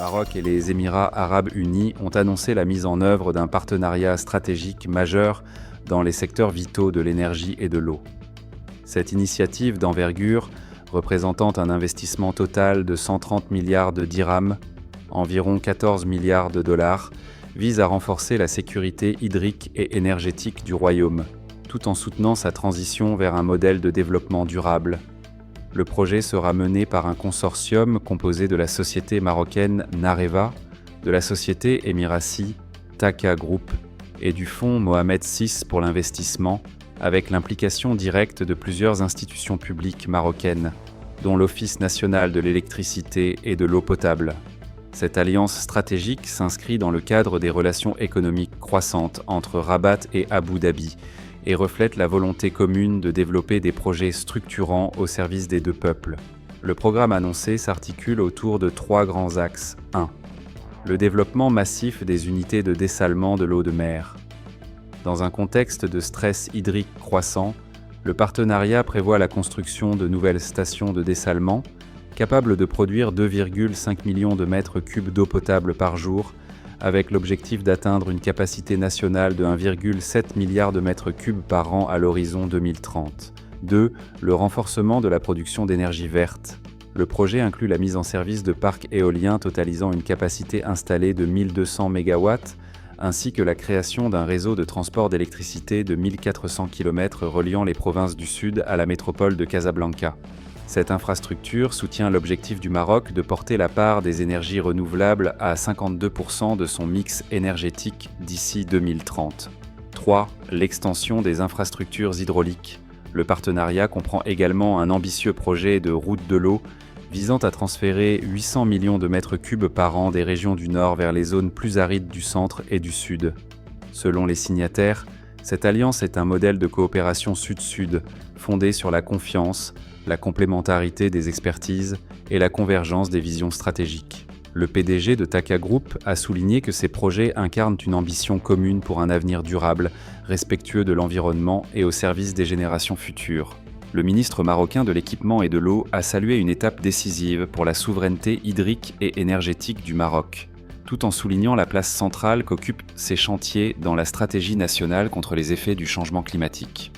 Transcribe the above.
Maroc et les Émirats arabes unis ont annoncé la mise en œuvre d'un partenariat stratégique majeur dans les secteurs vitaux de l'énergie et de l'eau. Cette initiative d'envergure, représentant un investissement total de 130 milliards de dirhams, environ 14 milliards de dollars, vise à renforcer la sécurité hydrique et énergétique du royaume, tout en soutenant sa transition vers un modèle de développement durable. Le projet sera mené par un consortium composé de la société marocaine Nareva, de la société émiratie TAQA Group et du fonds Mohamed VI pour l'investissement, avec l'implication directe de plusieurs institutions publiques marocaines, dont l'Office national de l'électricité et de l'eau potable. Cette alliance stratégique s'inscrit dans le cadre des relations économiques croissantes entre Rabat et Abu Dhabi et reflète la volonté commune de développer des projets structurants au service des deux peuples. Le programme annoncé s'articule autour de 3 grands axes. 1. Le développement massif des unités de dessalement de l'eau de mer. Dans un contexte de stress hydrique croissant, le partenariat prévoit la construction de nouvelles stations de dessalement, capables de produire 2,5 millions de mètres cubes d'eau potable par jour, avec l'objectif d'atteindre une capacité nationale de 1,7 milliard de mètres cubes par an à l'horizon 2030. 2. Le renforcement de la production d'énergie verte. Le projet inclut la mise en service de parcs éoliens totalisant une capacité installée de 1200 MW, ainsi que la création d'un réseau de transport d'électricité de 1400 km reliant les provinces du Sud à la métropole de Casablanca. Cette infrastructure soutient l'objectif du Maroc de porter la part des énergies renouvelables à 52% de son mix énergétique d'ici 2030. 3. L'extension des infrastructures hydrauliques. Le partenariat comprend également un ambitieux projet de route de l'eau visant à transférer 800 millions de mètres cubes par an des régions du Nord vers les zones plus arides du centre et du Sud. Selon les signataires, cette alliance est un modèle de coopération Sud-Sud, fondé sur la confiance, la complémentarité des expertises et la convergence des visions stratégiques. Le PDG de TAQA Group a souligné que ces projets incarnent une ambition commune pour un avenir durable, respectueux de l'environnement et au service des générations futures. Le ministre marocain de l'Équipement et de l'Eau a salué une étape décisive pour la souveraineté hydrique et énergétique du Maroc, tout en soulignant la place centrale qu'occupent ces chantiers dans la stratégie nationale contre les effets du changement climatique.